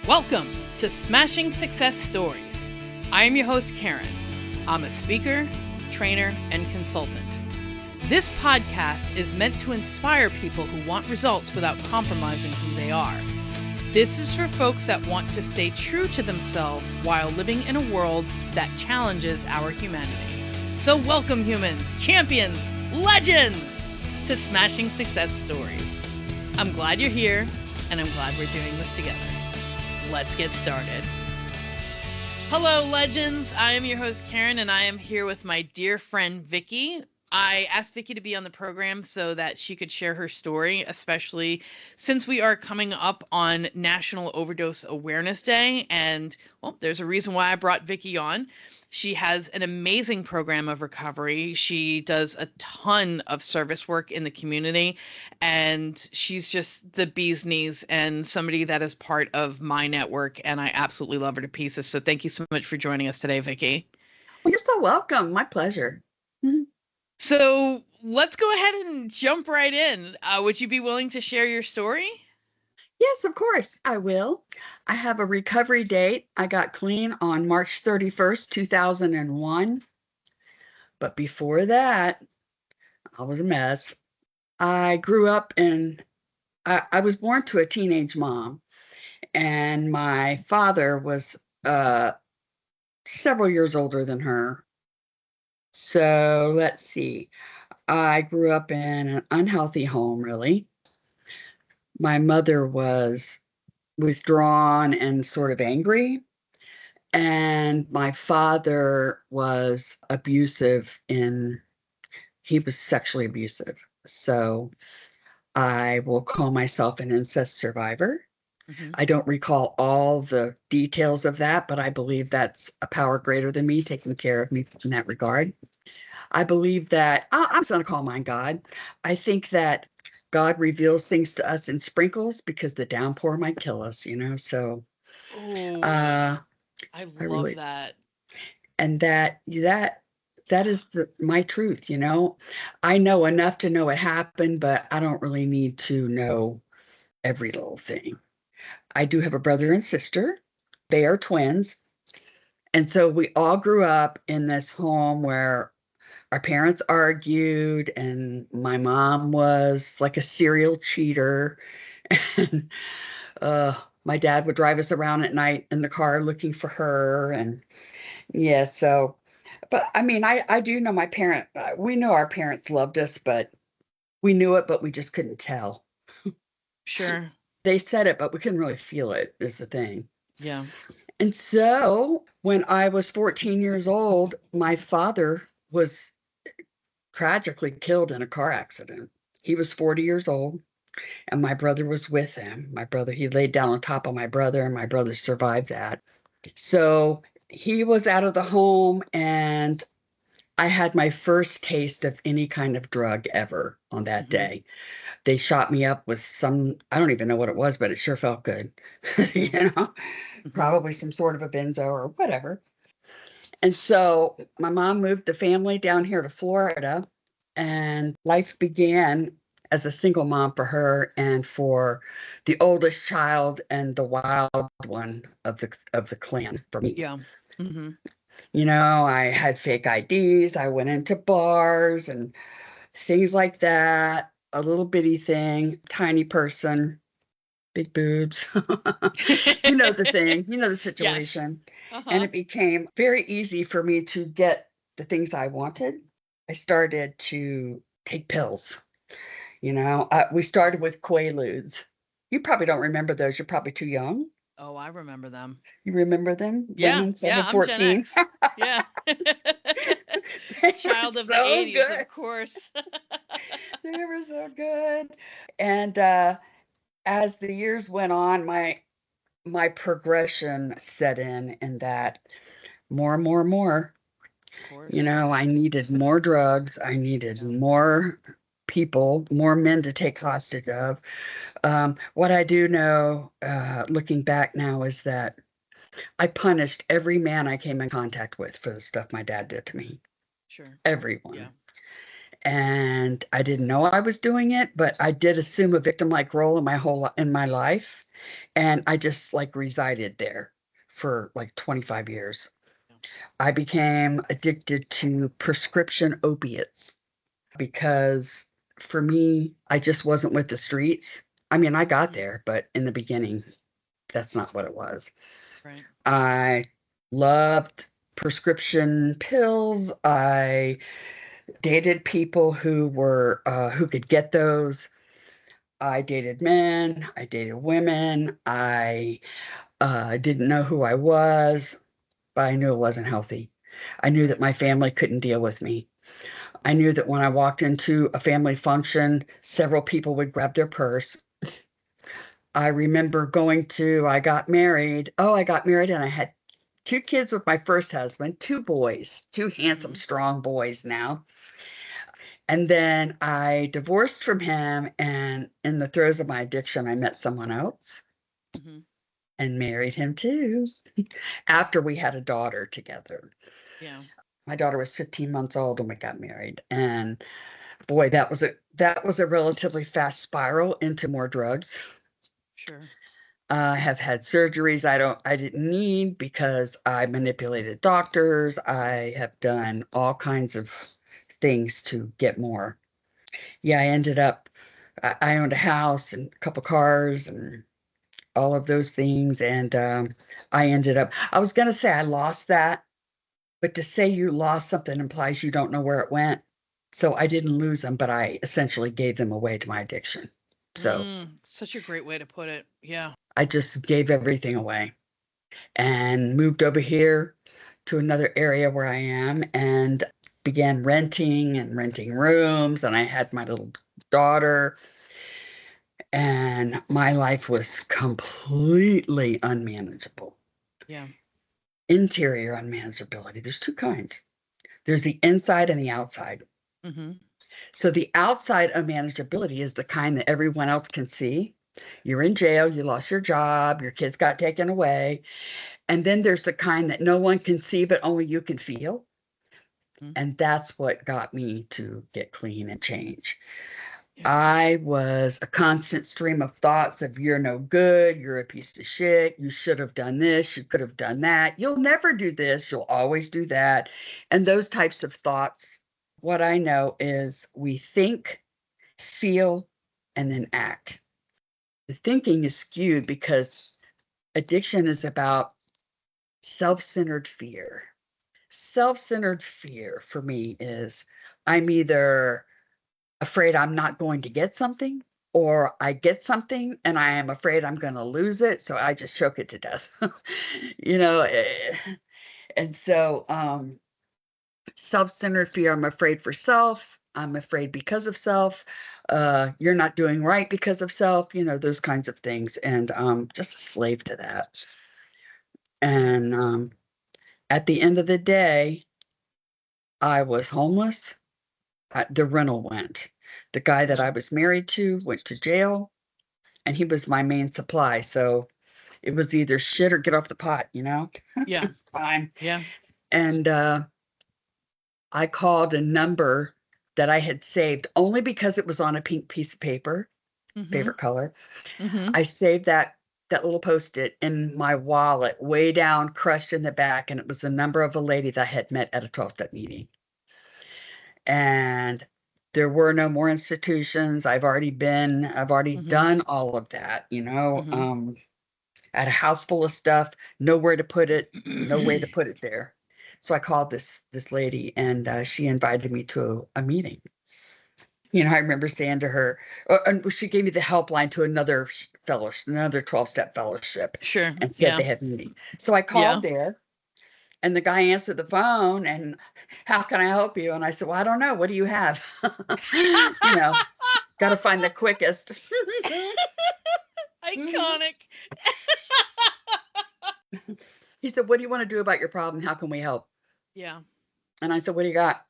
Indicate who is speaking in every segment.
Speaker 1: Welcome to Smashing Success Stories. I am your host, Karen. I'm a speaker, trainer, and consultant. This podcast is meant to inspire people who want results without compromising who they are. This is for folks that want to stay true to themselves while living in a world that challenges our humanity. So welcome, humans, champions, legends, to Smashing Success Stories. I'm glad you're here, and I'm glad we're doing this together. Let's get started. Hello, legends. I am your host, Karen, and I am here with my dear friend, Vickie. I asked Vickie to be on the program so that she could share her story, especially since we are coming up on National Overdose Awareness Day. And, well, there's a reason why I brought Vickie on. She has an amazing program of recovery. She does a ton of service work in the community, and she's just the bee's knees and somebody that is part of my network, and I absolutely love her to pieces. So thank you so much for joining us today, Vickie.
Speaker 2: Well, you're so welcome. My pleasure.
Speaker 1: So let's go ahead and jump right in. Would you be willing to share your story?
Speaker 2: Yes, of course, I will. I have a recovery date. I got clean on March 31st, 2001. But before that, I was a mess. I grew up I was born to a teenage mom, and my father was several years older than her. So let's see. I grew up in an unhealthy home, really. My mother was withdrawn and sort of angry. And my father was he was sexually abusive. So I will call myself an incest survivor.
Speaker 1: Mm-hmm.
Speaker 2: I don't recall all the details of that, but I believe that's a power greater than me taking care of me in that regard. I believe that I'm just going to call mine God. I think that God reveals things to us in sprinkles because the downpour might kill us, So
Speaker 1: Oh,
Speaker 2: uh,
Speaker 1: I
Speaker 2: I
Speaker 1: love
Speaker 2: really,
Speaker 1: that.
Speaker 2: and that is my truth. I know enough to know it happened, but I don't really need to know every little thing. I do have a brother and sister. They are twins. And so we all grew up in this home where our parents argued, and my mom was like a serial cheater. And my dad would drive us around at night in the car looking for her. And yeah, but I mean, I do know we know our parents loved us, but we knew it, but we just couldn't tell.
Speaker 1: Sure.
Speaker 2: They said it, but we couldn't really feel it, is the thing.
Speaker 1: Yeah.
Speaker 2: And so when I was 14 years old, my father was tragically killed in a car accident. He was 40 years old, and my brother was with him. He laid down on top of my brother, and my brother survived that. So he was out of the home, and I had my first taste of any kind of drug ever on that day. They shot me up with I don't even know what it was, but it sure felt good. Probably some sort of a benzo or whatever. And so my mom moved the family down here to Florida, and life began as a single mom for her and for the oldest child and the wild one of the clan for me.
Speaker 1: Yeah. Mm-hmm.
Speaker 2: I had fake IDs. I went into bars and things like that. A little bitty thing, tiny person, big boobs. The thing, the
Speaker 1: Yes.
Speaker 2: situation. And
Speaker 1: Uh-huh.
Speaker 2: it became very easy for me to get the things I wanted. I started to take pills. We started with Quaaludes. You probably don't remember those. You're probably too young.
Speaker 1: Oh, I remember them.
Speaker 2: You remember them?
Speaker 1: Yeah.
Speaker 2: Women
Speaker 1: Yeah. I'm Gen
Speaker 2: 714.
Speaker 1: X. Yeah.
Speaker 2: They were
Speaker 1: Child of the
Speaker 2: so
Speaker 1: 80s,
Speaker 2: good.
Speaker 1: of course.
Speaker 2: They were so good. And as the years went on, my progression set in that more and more and more.
Speaker 1: Of course.
Speaker 2: I needed more drugs. I needed
Speaker 1: Yeah.
Speaker 2: more people, more men to take hostage of. What I do know, looking back now, is that I punished every man I came in contact with for the stuff my dad did to me.
Speaker 1: Sure. Yeah.
Speaker 2: Everyone. And I didn't know I was doing it, but I did assume a victim-like role in my life. And I just like resided there for like 25 years.
Speaker 1: Yeah.
Speaker 2: I became addicted to prescription opiates because for me, I just wasn't with the streets. I mean, I got
Speaker 1: Mm,
Speaker 2: there, but in the beginning, that's not what it was.
Speaker 1: right.
Speaker 2: I loved prescription pills. I dated people who could get those. I dated men. I dated women. I didn't know who I was, but I knew it wasn't healthy. I knew that
Speaker 1: Right.
Speaker 2: my family couldn't deal with me. I knew that when I walked into a family function, several people would grab their purse. I remember I got married. Oh, I got married and I had two kids with my first husband, two boys, two handsome,
Speaker 1: Mm-hmm.
Speaker 2: strong boys now. And then I divorced from him. And in the throes of my addiction, I met someone else
Speaker 1: Mm-hmm.
Speaker 2: and married him too after we had a daughter together.
Speaker 1: Yeah.
Speaker 2: My daughter was 15 months old when we got married. And boy, that was a relatively fast spiral into more drugs.
Speaker 1: Sure.
Speaker 2: I have had surgeries I didn't need because I manipulated doctors. I have done all kinds of things to get more. Yeah, I owned a house and a couple cars and all of those things. And I was going to say I lost that, but to say you lost something implies you don't know where it went. So I didn't lose them, but I essentially gave them away to my addiction. So
Speaker 1: Such a great way to put it. Yeah.
Speaker 2: I just gave everything away and moved over here to another area where I am and began renting rooms. And I had my little daughter, and my life was completely unmanageable.
Speaker 1: Yeah.
Speaker 2: Interior unmanageability. There's two kinds. There's the inside and the outside.
Speaker 1: Mm-hmm.
Speaker 2: So the outside unmanageability is the kind that everyone else can see. You're in jail, you lost your job, your kids got taken away. And then there's the kind that no one can see, but only you can feel.
Speaker 1: Mm-hmm.
Speaker 2: And that's what got me to get clean and change.
Speaker 1: Yeah.
Speaker 2: I was a constant stream of thoughts of you're no good, you're a piece of shit, you should have done this, you could have done that, you'll never do this, you'll always do that. And those types of thoughts. What I know is we think, feel, and then act. The thinking is skewed because addiction is about self centered fear. Self centered fear for me is I'm either afraid I'm not going to get something, or I get something and I am afraid I'm going to lose it. So I just choke it to death. you know, eh, and so self centered fear, I'm afraid for self. I'm afraid because of self. You're not doing right because of self, those kinds of things. And just a slave to that.
Speaker 1: Yeah.
Speaker 2: And at the end of the day, I was homeless. The rental went. The guy that
Speaker 1: Mm.
Speaker 2: I was married to went to jail, and he was my main supply. So it was either shit or get off the pot.
Speaker 1: Yeah.
Speaker 2: Fine.
Speaker 1: Yeah.
Speaker 2: And I called a number that I had saved only because it was on a pink piece of paper,
Speaker 1: Mm-hmm.
Speaker 2: favorite color.
Speaker 1: Mm-hmm.
Speaker 2: I saved that little post-it in my wallet, way down, crushed in the back, and it was the number of a lady that I had met at a 12-step meeting. And there were no more institutions. I've already
Speaker 1: Mm-hmm.
Speaker 2: done all of that.
Speaker 1: Mm-hmm.
Speaker 2: I had a house full of stuff, nowhere to put it, no way to put it there. So I called this lady, and she invited me to a meeting. I remember saying to her, and she gave me the helpline to another fellowship, another 12-step fellowship,
Speaker 1: Sure.
Speaker 2: and said
Speaker 1: Yeah.
Speaker 2: they had meeting. So I
Speaker 1: Yeah.
Speaker 2: called there, and the guy answered the phone, and how can I help you? And I said, well, I don't know. What do you have? you know, got to find the quickest.
Speaker 1: Iconic.
Speaker 2: He said, what do you want to do about your problem? How can we help?
Speaker 1: Yeah.
Speaker 2: And I said, what do you got?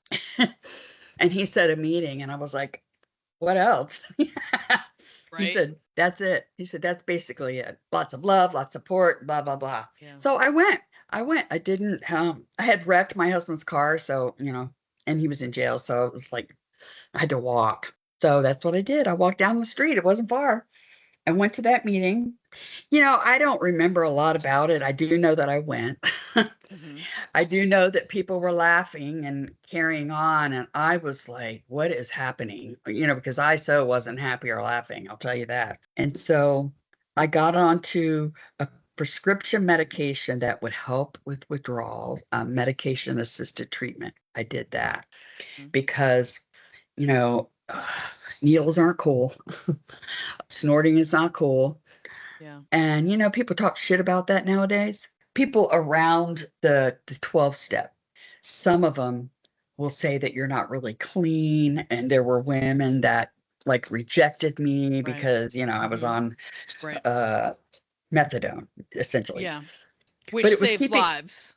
Speaker 2: And he said, a meeting. And I was like, what else? He
Speaker 1: Right.
Speaker 2: said, that's it. He said, that's basically it. Lots of love, lots of support, blah, blah, blah.
Speaker 1: Yeah.
Speaker 2: So I went. I didn't, I had wrecked my husband's car. So, and he was in jail. So it was like, I had to walk. So that's what I did. I walked down the street. It wasn't far. I went to that meeting. I don't remember a lot about it. I do know that I went.
Speaker 1: Mm-hmm.
Speaker 2: I do know that people were laughing and carrying on. And I was like, what is happening? Because I so wasn't happy or laughing, I'll tell you that. And so I got onto a prescription medication that would help with withdrawals, medication assisted treatment. I did that because, you know, needles aren't cool. Snorting is not cool.
Speaker 1: Yeah.
Speaker 2: And, people talk shit about that nowadays. People around the 12 step, some of them will say that you're not really clean. And there were women that like rejected me
Speaker 1: Right.
Speaker 2: because, I was
Speaker 1: Mm-hmm.
Speaker 2: on
Speaker 1: Right.
Speaker 2: methadone, essentially.
Speaker 1: Yeah.
Speaker 2: But
Speaker 1: Which
Speaker 2: it was
Speaker 1: saves
Speaker 2: keeping,
Speaker 1: lives.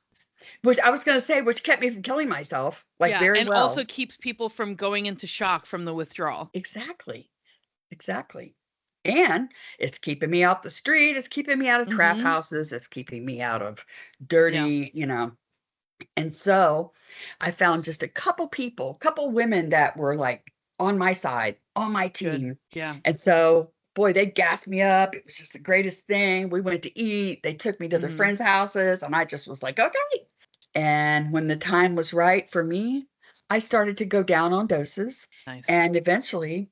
Speaker 2: which I was going to say, which kept me from killing myself, like
Speaker 1: Yeah.
Speaker 2: very
Speaker 1: And also
Speaker 2: well.
Speaker 1: keeps people from going into shock from the withdrawal.
Speaker 2: Exactly. Exactly. And it's keeping me off the street. It's keeping me out of trap
Speaker 1: Mm-hmm.
Speaker 2: houses. It's keeping me out of
Speaker 1: Yeah.
Speaker 2: dirty. And so I found just a couple women that were like on my side, on my
Speaker 1: Good.
Speaker 2: team.
Speaker 1: Yeah.
Speaker 2: And so, boy, they gassed me up. It was just the greatest thing. We went to eat. They took me to their
Speaker 1: Mm-hmm.
Speaker 2: friends' houses, and I just was like, okay. And when the time was right for me, I started to go down on doses.
Speaker 1: Nice.
Speaker 2: And eventually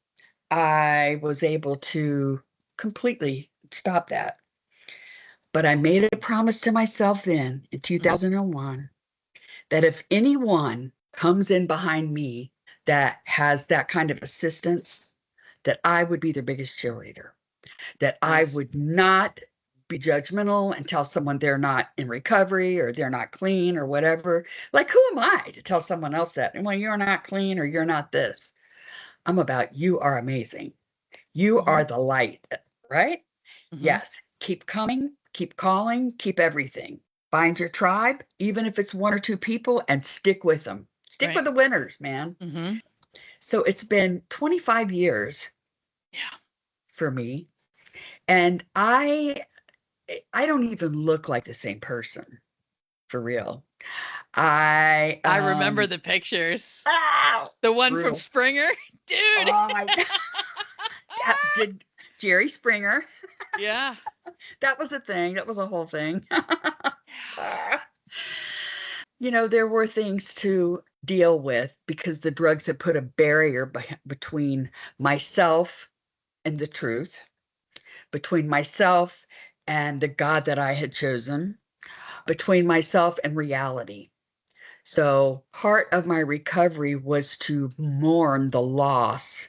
Speaker 2: I was able to completely stop that. But I made a promise to myself then in
Speaker 1: Mm-hmm.
Speaker 2: 2001 that if anyone comes in behind me that has that kind of assistance, that I would be their biggest cheerleader, that I
Speaker 1: Nice.
Speaker 2: would not be judgmental and tell someone they're not in recovery or they're not clean or whatever. Like, who am I to tell someone else that? Well, you're not clean or you're not this. I'm about you are amazing. You
Speaker 1: Mm-hmm.
Speaker 2: are the light, right?
Speaker 1: Mm-hmm.
Speaker 2: Yes. Keep coming, keep calling, keep everything. Find your tribe, even if it's one or two people, and stick with them. Stick
Speaker 1: Right.
Speaker 2: with the winners, man.
Speaker 1: Mm-hmm.
Speaker 2: So it's been 25 years
Speaker 1: Yeah.
Speaker 2: for me. And I don't even look like the same person, for real. I
Speaker 1: I remember the pictures.
Speaker 2: oh,
Speaker 1: The one from
Speaker 2: brutal.
Speaker 1: Springer. Dude.
Speaker 2: Oh my God. That did Jerry Springer.
Speaker 1: Yeah.
Speaker 2: That was a thing. That was a whole thing.
Speaker 1: Yeah.
Speaker 2: There were things to deal with because the drugs had put a barrier between myself and the truth, between myself and the God that I had chosen, between myself and reality. So part of my recovery was to mourn the loss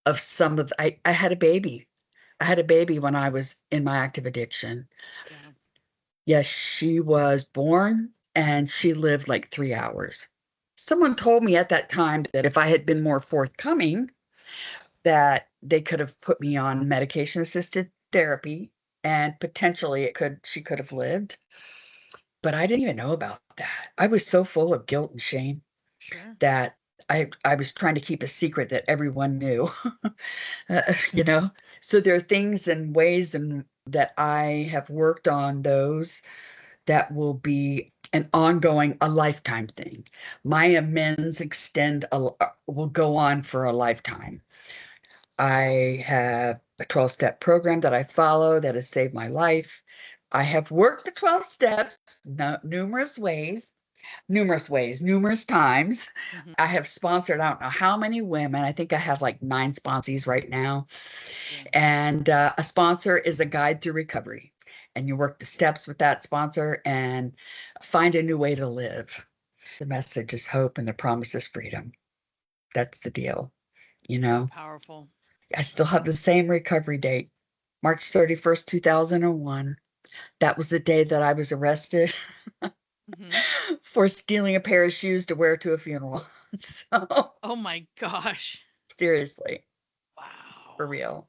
Speaker 2: of some of I had a baby. I had a baby when I was in my active addiction.
Speaker 1: Yeah.
Speaker 2: Yes, she was born and she lived like 3 hours. Someone told me at that time that if I had been more forthcoming, that they could have put me on medication assisted therapy and potentially she could have lived. But I didn't even know about that. I was so full of guilt and shame
Speaker 1: Sure.
Speaker 2: that I was trying to keep a secret that everyone knew. you know? So there are things and ways and that I have worked on those that will be an ongoing, a lifetime thing. My amends will go on for a lifetime. I have a 12-step program that I follow that has saved my life. I have worked the 12 steps numerous ways, numerous times.
Speaker 1: Mm-hmm.
Speaker 2: I have sponsored, I don't know how many women. I think I have like 9 sponsees right now.
Speaker 1: Yeah.
Speaker 2: And a sponsor is a guide through recovery. And you work the steps with that sponsor and find a new way to live. The message is hope and the promise is freedom. That's the deal. You know,
Speaker 1: Powerful.
Speaker 2: I still have the same recovery date, March 31st, 2001. That was the day that I was arrested
Speaker 1: Mm-hmm.
Speaker 2: for stealing a pair of shoes to wear to a funeral. So,
Speaker 1: Oh my gosh.
Speaker 2: seriously, for
Speaker 1: Wow.
Speaker 2: real.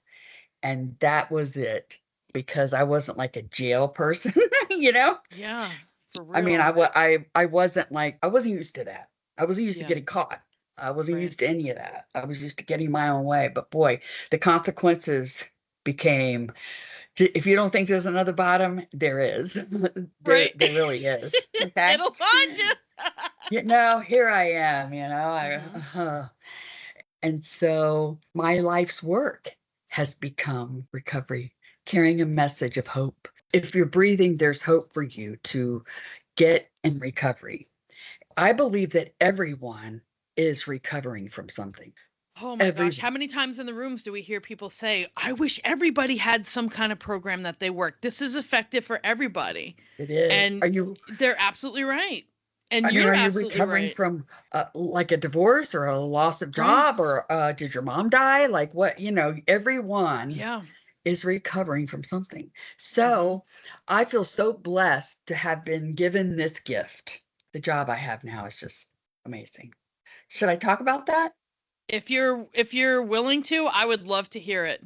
Speaker 2: And that was it because I wasn't like a jail person, you know?
Speaker 1: Yeah. For
Speaker 2: I mean,
Speaker 1: real.
Speaker 2: I wasn't like, I wasn't used to that. I wasn't used to
Speaker 1: Yeah.
Speaker 2: getting caught. I wasn't
Speaker 1: Right.
Speaker 2: used to any of that. I was used to getting my own way. But boy, the consequences became, if you don't think there's another bottom, there is. there,
Speaker 1: Right.
Speaker 2: there really is. Okay.
Speaker 1: It'll find you.
Speaker 2: Here I am,
Speaker 1: Mm-hmm.
Speaker 2: and so my life's work has become recovery, carrying a message of hope. If you're breathing, there's hope for you to get in recovery. I believe that everyone is recovering from something.
Speaker 1: Oh my gosh.
Speaker 2: Everyone.
Speaker 1: How many times in the rooms do we hear people say, I wish everybody had some kind of program that they work. This is effective for everybody.
Speaker 2: It is.
Speaker 1: And they're absolutely right. And
Speaker 2: Are
Speaker 1: you're
Speaker 2: you
Speaker 1: absolutely
Speaker 2: recovering
Speaker 1: right.
Speaker 2: from like a divorce or a loss of
Speaker 1: Right.
Speaker 2: job or did your mom die? Like what, everyone
Speaker 1: Yeah.
Speaker 2: is recovering from something.
Speaker 1: Mm-hmm.
Speaker 2: So I feel so blessed to have been given this gift. The job I have now is just amazing. Should I talk about that?
Speaker 1: If you're willing to, I would love to hear it.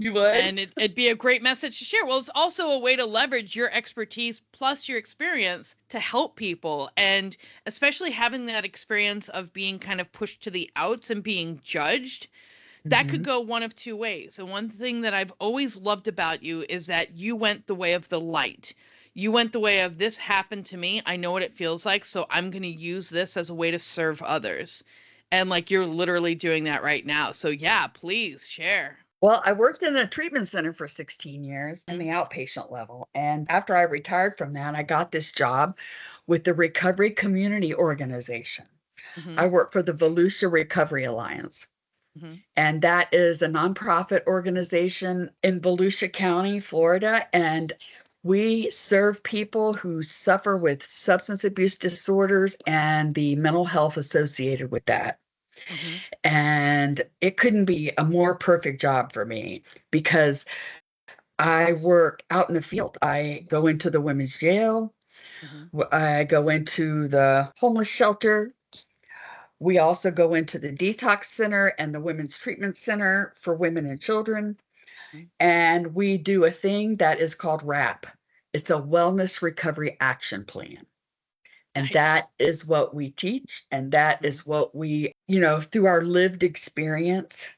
Speaker 2: You would?
Speaker 1: And it'd be a great message to share. Well, it's also a way to leverage your expertise plus your experience to help people. And especially having that experience of being kind of pushed to the outs and being judged, that could
Speaker 2: Hmm.
Speaker 1: go one of two ways. And one thing that I've always loved about you is that you went the way of the light. You went the way of this happened to me. I know what it feels like. So I'm going to use this as a way to serve others. And like you're literally doing that right now. So yeah, please share.
Speaker 2: Well, I worked in a treatment center for 16 years in
Speaker 1: Mm-hmm.
Speaker 2: the outpatient level. And after I retired from that, I got this job with the Recovery Community Organization.
Speaker 1: Mm-hmm.
Speaker 2: I work for the Volusia Recovery Alliance.
Speaker 1: Mm-hmm.
Speaker 2: And that is a nonprofit organization in Volusia County, Florida. And we serve people who suffer with substance abuse disorders and the mental health associated with that.
Speaker 1: Mm-hmm.
Speaker 2: And it couldn't be a more perfect job for me because I work out in the field. I go into the women's jail,
Speaker 1: Mm-hmm.
Speaker 2: I go into the homeless shelter. We also go into the detox center and the women's treatment center for women and children.
Speaker 1: Mm-hmm.
Speaker 2: And we do a thing that is called WRAP. It's a wellness recovery action plan. And
Speaker 1: Nice.
Speaker 2: that is what we teach. And that
Speaker 1: Mm-hmm.
Speaker 2: is what we, through our lived experience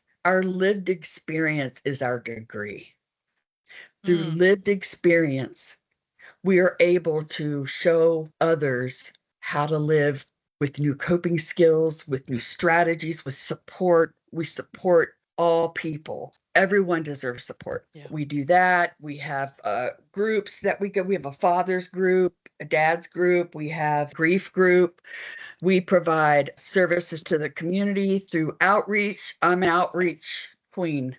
Speaker 2: is our degree. Through
Speaker 1: Mm.
Speaker 2: lived experience, we are able to show others how to live with new coping skills, with new strategies, with support. We support all people. Everyone deserves support.
Speaker 1: Yeah.
Speaker 2: We do that. We have groups that we go. We have a father's group, a dad's group. We have grief group. We provide services to the community through outreach. I'm an outreach queen.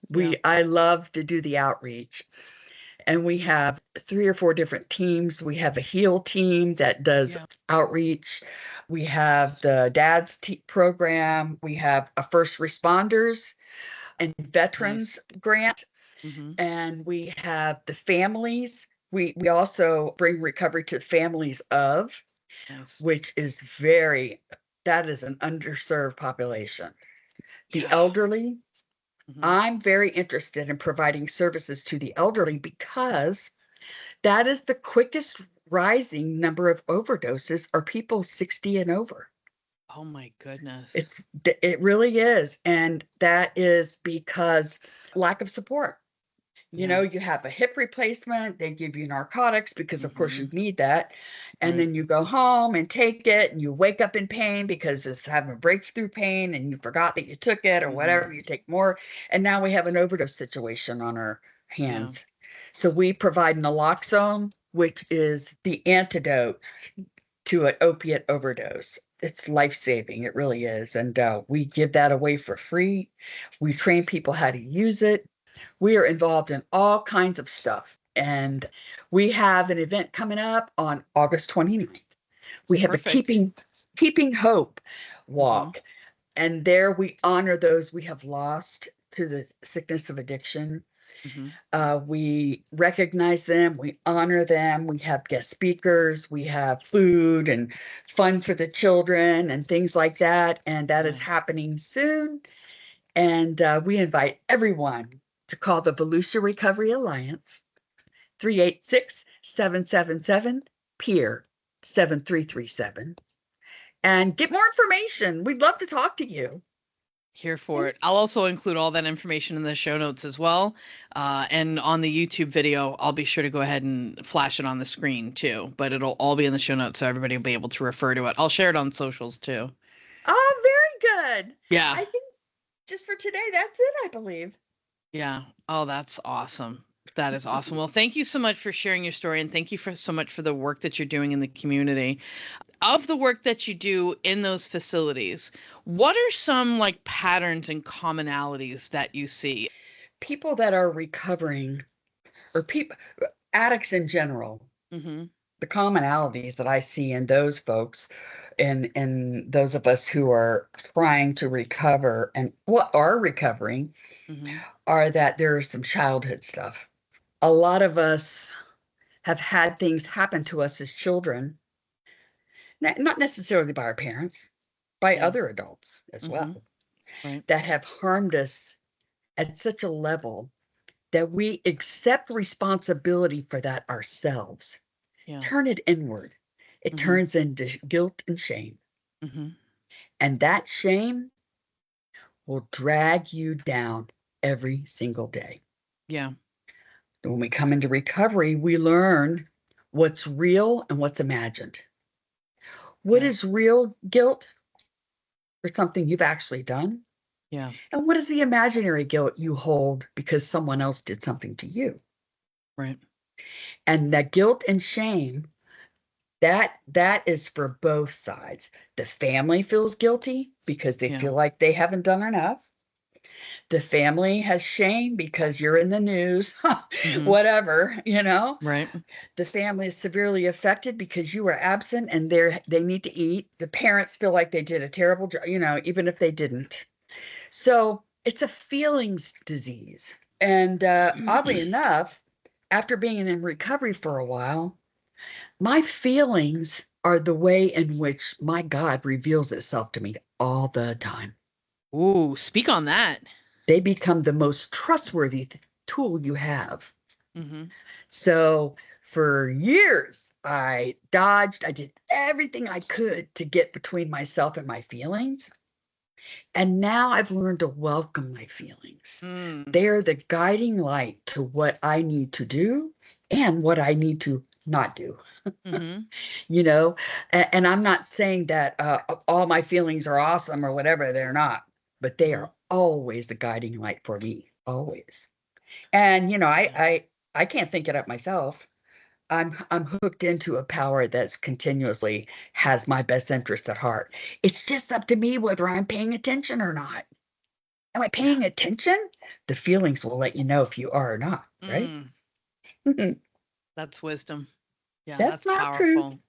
Speaker 1: Yeah.
Speaker 2: I love to do the outreach. And we have 3 or 4 different teams. We have a heal team that does
Speaker 1: Yeah.
Speaker 2: outreach. We have the dad's program. We have a first responders and veterans
Speaker 1: Nice.
Speaker 2: grant.
Speaker 1: Mm-hmm.
Speaker 2: And we have the families. We also bring recovery to families of,
Speaker 1: Nice.
Speaker 2: which is that is an underserved population. The
Speaker 1: Yeah.
Speaker 2: elderly,
Speaker 1: Mm-hmm.
Speaker 2: I'm very interested in providing services to the elderly because that is the quickest rising number of overdoses are people 60 and over.
Speaker 1: Oh my goodness.
Speaker 2: It really is. And that is because lack of support.
Speaker 1: Yeah.
Speaker 2: You have a hip replacement, they give you narcotics because, of course,
Speaker 1: Mm-hmm.
Speaker 2: you need that. And
Speaker 1: Right.
Speaker 2: then you go home and take it, and you wake up in pain because it's having a breakthrough pain and you forgot that you took it or
Speaker 1: Mm-hmm.
Speaker 2: whatever. You take more. And now we have an overdose situation on our
Speaker 1: Yeah.
Speaker 2: hands. So we provide naloxone, which is the antidote to an opiate overdose. It's life saving. It really is. And we give that away for free. We train people how to use it. We are involved in all kinds of stuff. And we have an event coming up on August 29th. We have a
Speaker 1: Perfect.
Speaker 2: Keeping Hope
Speaker 1: Mm-hmm.
Speaker 2: walk. And there we honor those we have lost to the sickness of addiction.
Speaker 1: Mm-hmm.
Speaker 2: We recognize them, we honor them, we have guest speakers, we have food and fun for the children and things like that. And that is
Speaker 1: Yeah.
Speaker 2: happening soon. And we invite everyone to call the Volusia Recovery Alliance 386-777 PEER 7337 and get more information. We'd love to talk to you.
Speaker 1: Here for it. I'll also include all that information in the show notes as well. And on the YouTube video, I'll be sure to go ahead and flash it on the screen too. But it'll all be in the show notes so everybody will be able to refer to it. I'll share it on socials too.
Speaker 2: Oh, very good.
Speaker 1: Yeah.
Speaker 2: I think just for today, that's it, I believe.
Speaker 1: Yeah. Oh, that's awesome. That is awesome. Well, thank you so much for sharing your story, and thank you for so much for the work that you're doing in the community. Of the work that you do in those facilities, what are some like patterns and commonalities that you see?
Speaker 2: People that are recovering, or people addicts in general,
Speaker 1: Mhm.
Speaker 2: the commonalities that I see in those folks and those of us who are trying to recover and what are recovering
Speaker 1: Mhm.
Speaker 2: are that there is some childhood stuff. A lot of us have had things happen to us as children, not necessarily by our parents, by
Speaker 1: Yeah.
Speaker 2: other adults as
Speaker 1: Mhm.
Speaker 2: well,
Speaker 1: Right.
Speaker 2: that have harmed us at such a level that we accept responsibility for that ourselves,
Speaker 1: Yeah.
Speaker 2: turn it inward. It
Speaker 1: Mhm.
Speaker 2: turns into guilt and shame.
Speaker 1: Mhm.
Speaker 2: And that shame will drag you down every single day.
Speaker 1: Yeah.
Speaker 2: When we come into recovery, we learn what's real and what's imagined. What
Speaker 1: Right.
Speaker 2: is real guilt for something you've actually done?
Speaker 1: Yeah.
Speaker 2: And what is the imaginary guilt you hold because someone else did something to you?
Speaker 1: Right.
Speaker 2: And that guilt and shame, that is for both sides. The family feels guilty because they
Speaker 1: Yeah.
Speaker 2: feel like they haven't done enough. The family has shame because you're in the news,
Speaker 1: Mhm.
Speaker 2: whatever,
Speaker 1: Right.
Speaker 2: The family is severely affected because you were absent and they need to eat. The parents feel like they did a terrible job, even if they didn't. So it's a feelings disease. And oddly enough, after being in recovery for a while, my feelings are the way in which my God reveals itself to me all the time.
Speaker 1: Ooh, speak on that.
Speaker 2: They become the most trustworthy tool you have.
Speaker 1: Mhm.
Speaker 2: So for years, I dodged, I did everything I could to get between myself and my feelings. And now I've learned to welcome my feelings.
Speaker 1: Mm.
Speaker 2: They are the guiding light to what I need to do and what I need to not do.
Speaker 1: Mhm.
Speaker 2: you know and I'm not saying that all my feelings are awesome or whatever. They're not, but they
Speaker 1: Mhm.
Speaker 2: are always the guiding light for me, always. And
Speaker 1: Yeah.
Speaker 2: I can't think it up myself. I'm hooked into a power that's continuously has my best interest at heart. It's just up to me whether I'm paying attention or not. Am I
Speaker 1: Yeah.
Speaker 2: paying attention? The feelings will let you know if you are or not, right?
Speaker 1: Mm. That's wisdom. Yeah,
Speaker 2: That's
Speaker 1: that's
Speaker 2: not truth.
Speaker 1: powerful.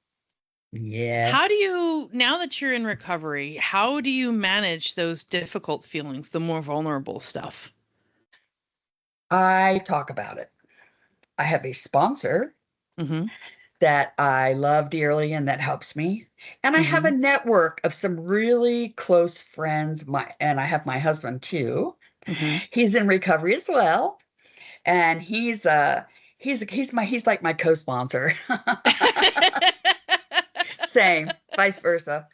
Speaker 2: Yeah.
Speaker 1: How do you, now that you're in recovery, how do you manage those difficult feelings, the more vulnerable stuff?
Speaker 2: I talk about it. I have a sponsor
Speaker 1: Mhm.
Speaker 2: that I love dearly and that helps me. And I have a
Speaker 1: Mhm.
Speaker 2: network of some really close friends. And I have my husband too.
Speaker 1: Mhm.
Speaker 2: He's in recovery as well. And he's like my co-sponsor. Same, vice versa.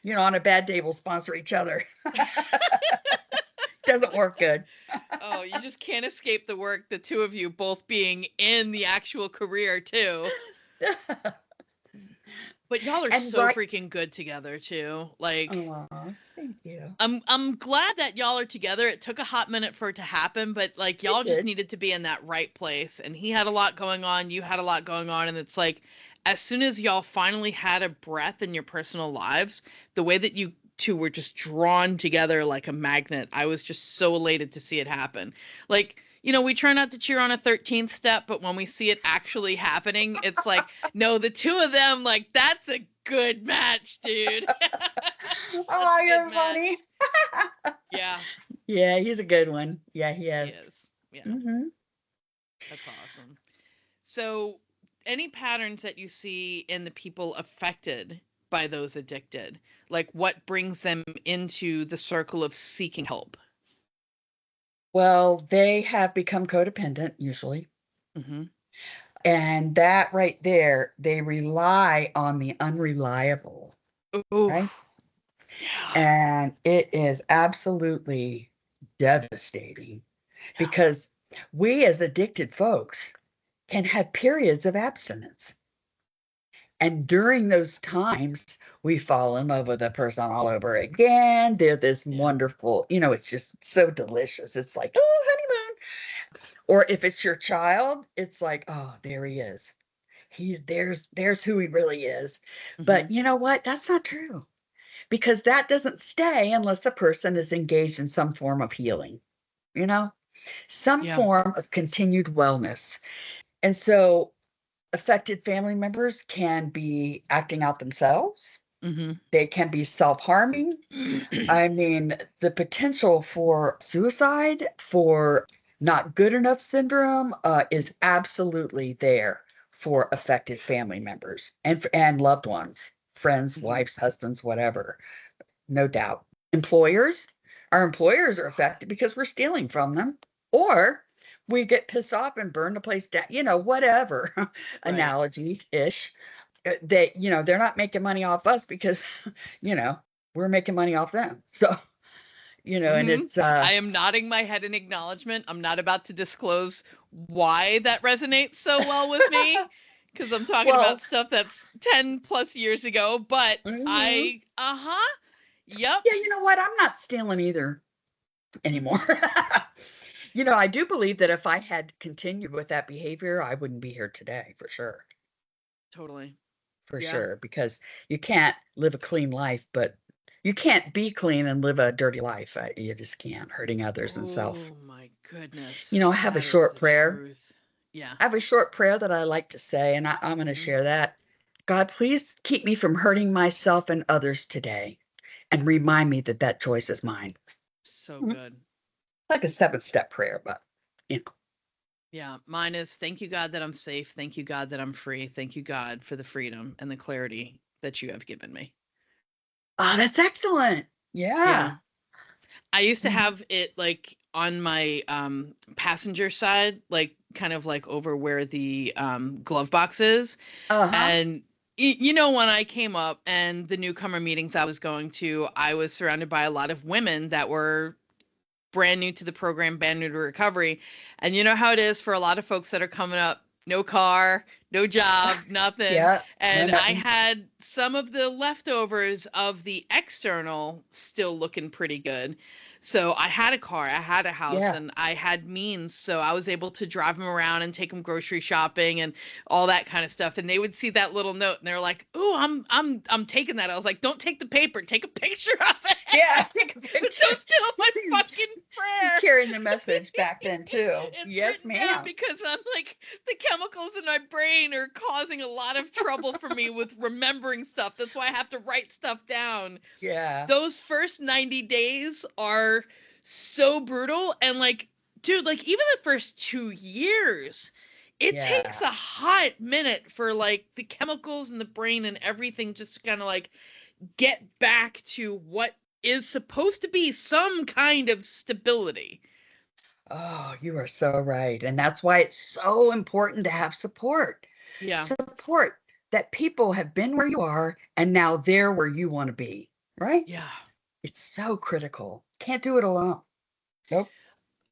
Speaker 2: On a bad day we'll sponsor each other. Doesn't work good.
Speaker 1: Oh, you just can't escape the work, the two of you both being in the actual career too. But y'all are
Speaker 2: And
Speaker 1: so
Speaker 2: right.
Speaker 1: freaking good together too. Like
Speaker 2: Oh, thank you.
Speaker 1: I'm glad that y'all are together. It took a hot minute for it to happen, but like
Speaker 2: It
Speaker 1: y'all just
Speaker 2: did.
Speaker 1: needed to be in that right place. And he had a lot going on, you had a lot going on, and it's like as soon as y'all finally had a breath in your personal lives, the way that you two were just drawn together like a magnet. I was just so elated to see it happen. Like, we try not to cheer on a 13th step, but when we see it actually happening, it's like, no, the two of them, like, that's a good match, dude. Such
Speaker 2: Oh,
Speaker 1: a good
Speaker 2: you're
Speaker 1: match.
Speaker 2: funny.
Speaker 1: Yeah,
Speaker 2: Yeah, he's a good one. Yeah, he
Speaker 1: he
Speaker 2: is.
Speaker 1: is. Yeah,
Speaker 2: Hmm.
Speaker 1: that's awesome. So, any patterns that you see in the people affected by those addicted? Like what brings them into the circle of seeking help?
Speaker 2: Well, they have become codependent usually.
Speaker 1: Mhm.
Speaker 2: And that right there, they rely on the unreliable, right?
Speaker 1: Oof. Yeah.
Speaker 2: And it is absolutely devastating
Speaker 1: Yeah.
Speaker 2: because we as addicted folks can have periods of abstinence. And during those times, we fall in love with a person all over again. They're this
Speaker 1: Yeah.
Speaker 2: wonderful, it's just so delicious. It's like, oh, Or if it's your child, it's like, oh, there he is. There's who he really is.
Speaker 1: Mm-hmm.
Speaker 2: But you know what? That's not true, because that doesn't stay unless the person is engaged in some form of healing, you know, some
Speaker 1: Yeah.
Speaker 2: form of continued wellness. And so affected family members can be acting out themselves.
Speaker 1: Mm-hmm.
Speaker 2: They can be self-harming. I mean, the potential for suicide, for not good enough syndrome, is absolutely there for affected family members and loved ones, friends,
Speaker 1: Mm-hmm.
Speaker 2: wives, husbands, whatever. No doubt. Employers, our employers are affected because we're stealing from them, or we get pissed off and burn the place down, whatever
Speaker 1: Right.
Speaker 2: analogy ish. They, they're not making money off us because, you know, we're making money off them. So, and
Speaker 1: Mm-hmm.
Speaker 2: it's,
Speaker 1: I am nodding my head in acknowledgement. I'm not about to disclose why that resonates so well with me, because I'm talking
Speaker 2: well,
Speaker 1: about stuff that's 10 plus years ago, but
Speaker 2: mhm.
Speaker 1: yep.
Speaker 2: Yeah, you know what? I'm not stealing either anymore. I do believe that if I had continued with that behavior, I wouldn't be here today for sure.
Speaker 1: Totally.
Speaker 2: For
Speaker 1: Yeah.
Speaker 2: sure, because you can't live a clean life, but you can't be clean and live a dirty life. You just can't, hurting others and self.
Speaker 1: Oh my goodness.
Speaker 2: I have a
Speaker 1: That is
Speaker 2: short
Speaker 1: the
Speaker 2: prayer.
Speaker 1: truth. Yeah.
Speaker 2: I have a short prayer that I like to say, and I'm going to
Speaker 1: Hmm.
Speaker 2: share that. God, please keep me from hurting myself and others today, and remind me that that choice is mine.
Speaker 1: So
Speaker 2: Mhm.
Speaker 1: good.
Speaker 2: Like a 7-step prayer, but you know.
Speaker 1: Yeah. Mine is thank you, God, that I'm safe. Thank you, God, that I'm free. Thank you, God, for the freedom and the clarity that you have given me.
Speaker 2: Oh, that's excellent.
Speaker 1: Yeah.
Speaker 2: Yeah.
Speaker 1: I used to
Speaker 2: Mhm.
Speaker 1: have it like on my passenger side, like kind of like over where the glove box is.
Speaker 2: Uh-huh.
Speaker 1: And when I came up and the newcomer meetings I was going to, I was surrounded by a lot of women that were brand new to the program, brand new to recovery. And you know how it is for a lot of folks that are coming up, no car, no job, nothing.
Speaker 2: Yeah. No,
Speaker 1: And I
Speaker 2: nothing.
Speaker 1: had some of the leftovers of the external still looking pretty good. So I had a car, I had a house,
Speaker 2: Yeah.
Speaker 1: and I had means. So I was able to drive them around and take them grocery shopping and all that kind of stuff. And they would see that little note and they're like, "Ooh, I'm taking that." I was like, "Don't take the paper, take a picture of it."
Speaker 2: Yeah. Take a
Speaker 1: But
Speaker 2: picture.
Speaker 1: don't steal my
Speaker 2: You're
Speaker 1: fucking
Speaker 2: you're
Speaker 1: prayer.
Speaker 2: carrying the message back then too.
Speaker 1: It's
Speaker 2: Yes,
Speaker 1: written down
Speaker 2: ma'am.
Speaker 1: because I'm like, the chemicals in my brain are causing a lot of trouble for me with remembering stuff. That's why I have to write stuff down.
Speaker 2: Yeah.
Speaker 1: Those first 90 days are so brutal. And like, dude, like even the first 2 years, it takes
Speaker 2: Yeah.
Speaker 1: a hot minute for like the chemicals in the brain and everything just kind of like get back to what is supposed to be some kind of stability.
Speaker 2: Oh, you are so right. And that's why it's so important to have support.
Speaker 1: Yeah.
Speaker 2: Support that people have been where you are and now they're where you want to be, right?
Speaker 1: Yeah.
Speaker 2: It's so critical. Can't do it alone. Nope.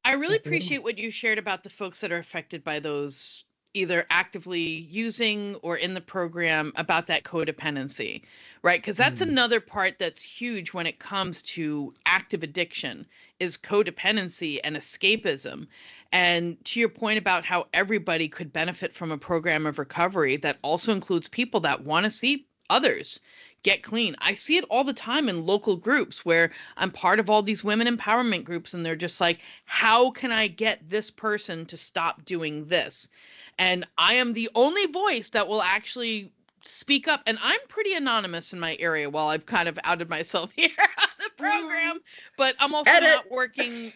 Speaker 1: I really
Speaker 2: Can't do it alone.
Speaker 1: appreciate what you shared about the folks that are affected by those either actively using or in the program about that codependency, right? Because that's
Speaker 2: Mm,
Speaker 1: another part that's huge when it comes to active addiction is codependency and escapism. And to your point about how everybody could benefit from a program of recovery that also includes people that want to see others get clean. I see it all the time in local groups where I'm part of all these women empowerment groups and they're just like, how can I get this person to stop doing this? And I am the only voice that will actually speak up. And I'm pretty anonymous in my area while I've kind of outed myself here on the program.
Speaker 2: mm.
Speaker 1: But I'm also
Speaker 2: Edit.
Speaker 1: not working.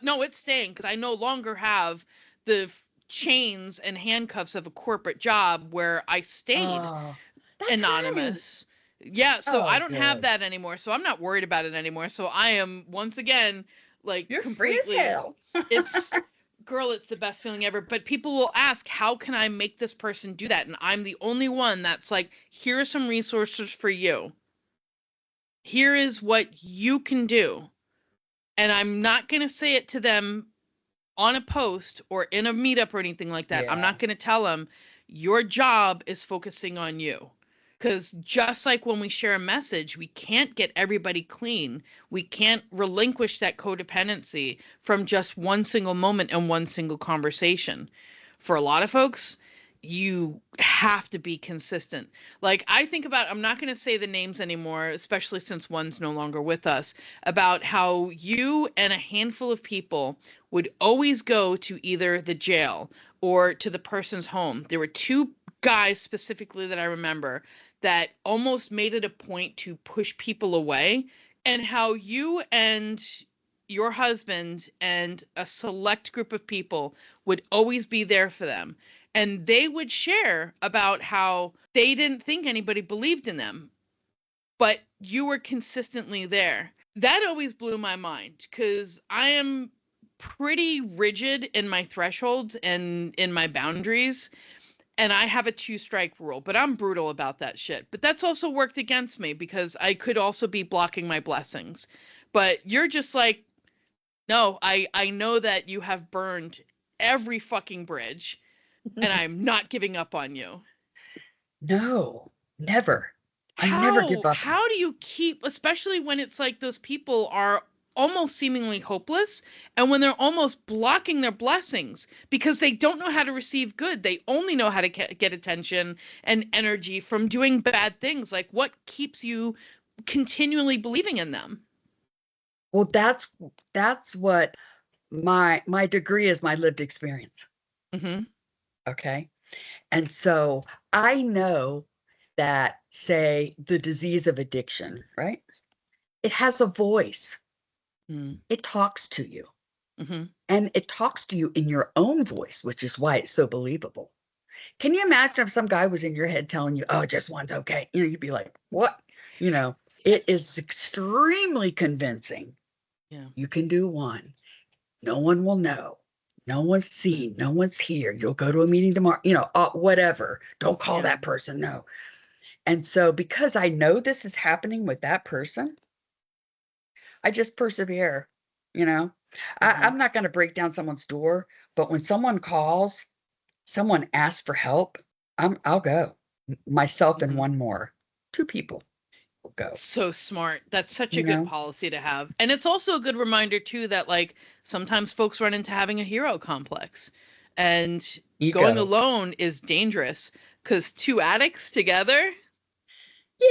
Speaker 1: No, it's staying because I no longer have the chains and handcuffs of a corporate job where I stayed
Speaker 2: Oh, that's great.
Speaker 1: anonymous. Yeah, so I
Speaker 2: Oh,
Speaker 1: don't have
Speaker 2: good.
Speaker 1: that anymore. So I'm not worried about it anymore. So I am once again like
Speaker 2: You're free as
Speaker 1: completely
Speaker 2: hell.
Speaker 1: it's girl, it's the best feeling ever. But people will ask, how can I make this person do that? And I'm the only one that's like, here are some resources for you. Here is what you can do. And I'm not going to say it to them on a post or in a meetup or anything like that. I'm
Speaker 2: Yeah.
Speaker 1: not going to tell them your job is focusing on you. Because just like when we share a message, we can't get everybody clean. We can't relinquish that codependency from just one single moment and one single conversation. For a lot of folks, you have to be consistent. Like I think about, I'm not going to say the names anymore, especially since one's no longer with us, about how you and a handful of people would always go to either the jail or to the person's home. There were two guys specifically that I remember that almost made it a point to push people away, and how you and your husband and a select group of people would always be there for them. And they would share about how they didn't think anybody believed in them, but you were consistently there. That always blew my mind because I am pretty rigid in my thresholds and in my boundaries, and I have a two-strike rule, but I'm brutal about that shit. But that's also worked against me because I could also be blocking my blessings. But you're just like, no, I know that you have burned every fucking bridge, and I'm not giving up on you.
Speaker 2: No, never. I never
Speaker 1: How
Speaker 2: give up.
Speaker 1: how do you keep, especially when it's like those people are almost seemingly hopeless, and when they're almost blocking their blessings because they don't know how to receive good, they only know how to get attention and energy from doing bad things. Like what keeps you continually believing in them?
Speaker 2: Well, that's what my degree is, my lived experience.
Speaker 1: Mm-hmm.
Speaker 2: Okay. And so I know that, say, the disease of addiction, right? It has a voice. It talks to you.
Speaker 1: Mm-hmm.
Speaker 2: And it talks to you in your own voice, which is why it's so believable. Can you imagine if some guy was in your head telling you, oh, just one's okay? You'd be like, what? It is extremely convincing.
Speaker 1: Yeah.
Speaker 2: You can do one. No one will know. No one's
Speaker 1: Yeah.
Speaker 2: seen. No one's here. You'll go to a meeting tomorrow, whatever. Don't call
Speaker 1: Yeah.
Speaker 2: that person. No. And so, because I know this is happening with that person, I just persevere. You know,
Speaker 1: Mm-hmm.
Speaker 2: I'm not going to break down someone's door, but when someone calls, someone asks for help, I'll go. Myself and
Speaker 1: Mm-hmm.
Speaker 2: one more, two people will go.
Speaker 1: So smart. That's such a
Speaker 2: You
Speaker 1: good
Speaker 2: know,
Speaker 1: policy to have. And it's also a good reminder too that like sometimes folks run into having a hero complex. And going
Speaker 2: ego.
Speaker 1: alone is dangerous because two addicts together,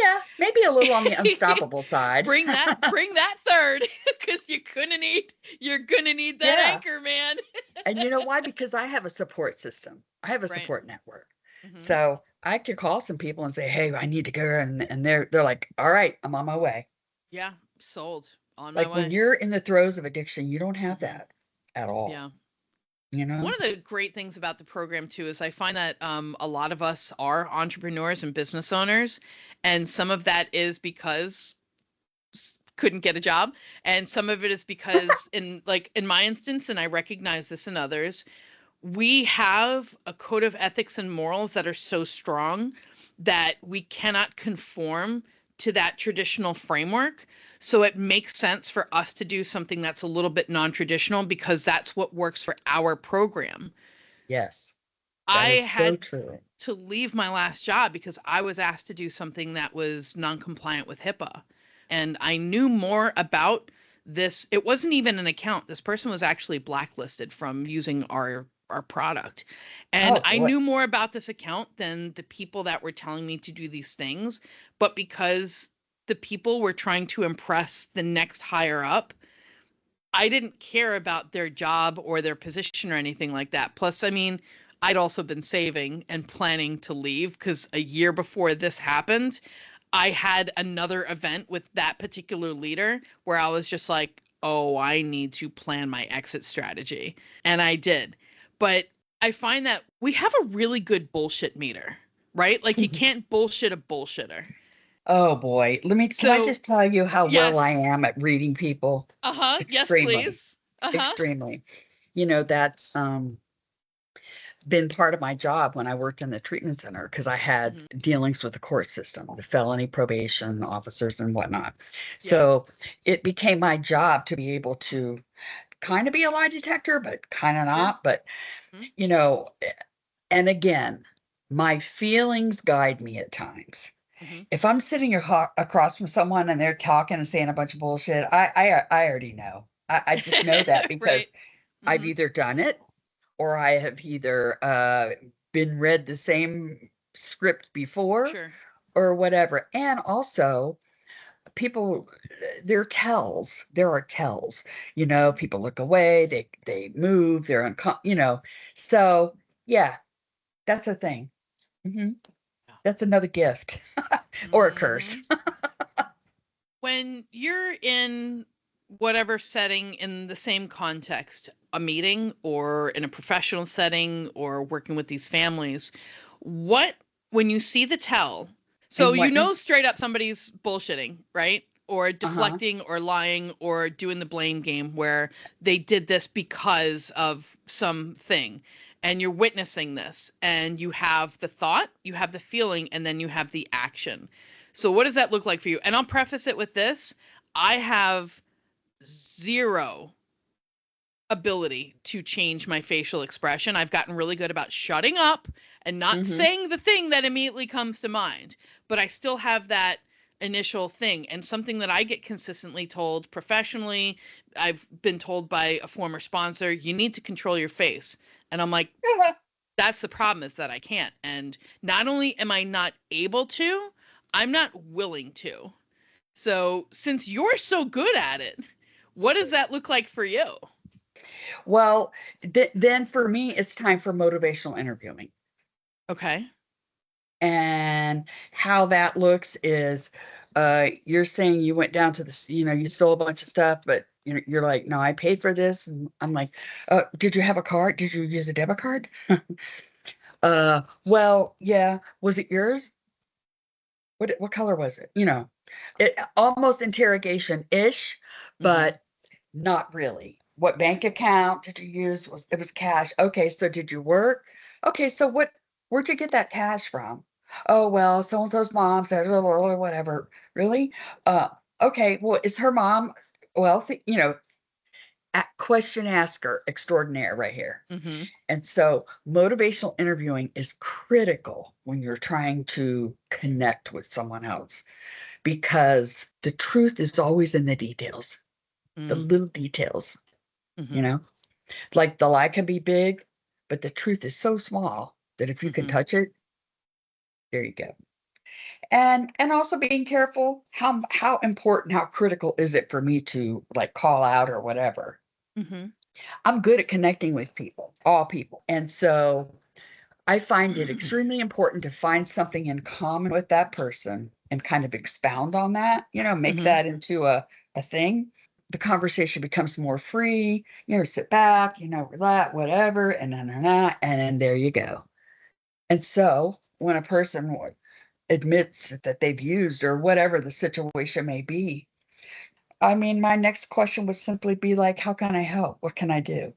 Speaker 2: Yeah, maybe a little on the unstoppable side.
Speaker 1: bring that third because you're gonna need that
Speaker 2: Yeah.
Speaker 1: anchor, man.
Speaker 2: And you know why? Because I have a support system. I have a
Speaker 1: Right.
Speaker 2: support network.
Speaker 1: Mm-hmm.
Speaker 2: So I could call some people and say, "Hey, I need to go," and they're like, "All right, I'm on my way."
Speaker 1: Yeah. Sold. On my
Speaker 2: Like when
Speaker 1: way.
Speaker 2: you're in the throes of addiction, you don't have
Speaker 1: Mm-hmm.
Speaker 2: that at all.
Speaker 1: Yeah.
Speaker 2: You
Speaker 1: One
Speaker 2: know?
Speaker 1: of the great things about the program too is I find that a lot of us are entrepreneurs and business owners, and some of that is because couldn't get a job, and some of it is because in my instance, and I recognize this in others, we have a code of ethics and morals that are so strong that we cannot conform to that traditional framework. So it makes sense for us to do something that's a little bit non-traditional because that's what works for our program.
Speaker 2: Yes, that
Speaker 1: I
Speaker 2: is so
Speaker 1: had
Speaker 2: true.
Speaker 1: to leave my last job because I was asked to do something that was non-compliant with HIPAA. And I knew more about this. It wasn't even an account. This person was actually blacklisted from using our product. And
Speaker 2: Oh
Speaker 1: I
Speaker 2: boy.
Speaker 1: knew more about this account than the people that were telling me to do these things. But because the people were trying to impress the next higher up, I didn't care about their job or their position or anything like that. Plus, I mean, I'd also been saving and planning to leave because a year before this happened, I had another event with that particular leader where I was just like, oh, I need to plan my exit strategy. And I did. But I find that we have a really good bullshit meter, right? Like you can't bullshit a bullshitter.
Speaker 2: Oh boy. Can I
Speaker 1: So,
Speaker 2: just tell you how well I
Speaker 1: yes.
Speaker 2: am at reading people?
Speaker 1: Uh-huh. Yes,
Speaker 2: Extremely,
Speaker 1: please. Uh-huh.
Speaker 2: extremely. That's been part of my job when I worked in the treatment center because I had
Speaker 1: Hmm.
Speaker 2: dealings with the court system, the felony probation officers and whatnot.
Speaker 1: Yeah.
Speaker 2: So it became my job to be able to kind of be a lie detector, but kind of
Speaker 1: Sure.
Speaker 2: not. But,
Speaker 1: Mhm.
Speaker 2: you know, and again, my feelings guide me at times.
Speaker 1: Hmm.
Speaker 2: If I'm sitting across from someone and they're talking and saying a bunch of bullshit, I already know. I just know that
Speaker 1: Right.
Speaker 2: because I've
Speaker 1: Hmm.
Speaker 2: either done it or I have either been read the same script before
Speaker 1: Sure.
Speaker 2: or whatever. And also, people, there are tells. There are tells. People look away. They move. They're So yeah, that's a thing. Hmm. That's another gift or a curse.
Speaker 1: Hmm. When you're in whatever setting in the same context, a meeting or in a professional setting or working with these families, what, when you see the tell, so
Speaker 2: In
Speaker 1: you
Speaker 2: what
Speaker 1: know
Speaker 2: ins
Speaker 1: straight up somebody's bullshitting, right? Or
Speaker 2: Uh-huh.
Speaker 1: deflecting or lying or doing the blame game where they did this because of something. And you're witnessing this and you have the thought, you have the feeling, and then you have the action. So what does that look like for you? And I'll preface it with this. I have zero ability to change my facial expression. I've gotten really good about shutting up and not
Speaker 2: Mhm.
Speaker 1: saying the thing that immediately comes to mind. But I still have that initial thing. And something that I get consistently told professionally, I've been told by a former sponsor, you need to control your face. And I'm like, that's the problem, is that I can't. And not only am I not able to, I'm not willing to. So, since you're so good at it, what does that look like for you?
Speaker 2: Well, then for me, it's time for motivational interviewing.
Speaker 1: Okay.
Speaker 2: And how that looks is, you're saying you went down to you stole a bunch of stuff, but you're like, no, I paid for this. And I'm like, did you have a card? Did you use a debit card? Well, yeah. Was it yours? What color was it? It almost interrogation-ish,
Speaker 1: Mm-hmm.
Speaker 2: but not really. What bank account did you use? It was cash. Okay, so did you work? Okay, so where'd you get that cash from? Oh, well, so and so's mom said or whatever. Really? Uh, okay, well, is her mom wealthy? Question asker extraordinaire right here.
Speaker 1: Mm-hmm.
Speaker 2: And so motivational interviewing is critical when you're trying to connect with someone else because the truth is always in the details, the
Speaker 1: Mm.
Speaker 2: little details, you
Speaker 1: Mm-hmm.
Speaker 2: know? Like the lie can be big, but the truth is so small that if you can
Speaker 1: Mm-hmm.
Speaker 2: touch it, there you go. And also being careful how important, how critical is it for me to like call out or whatever.
Speaker 1: Mm-hmm.
Speaker 2: I'm good at connecting with people, all people. And so I find it extremely important to find something in common with that person and kind of expound on that, make
Speaker 1: Mm-hmm.
Speaker 2: that into a thing. The conversation becomes more free, sit back, relax, whatever, and then there you go. And so when a person admits that they've used or whatever the situation may be, I mean, my next question would simply be like, how can I help? What can I do?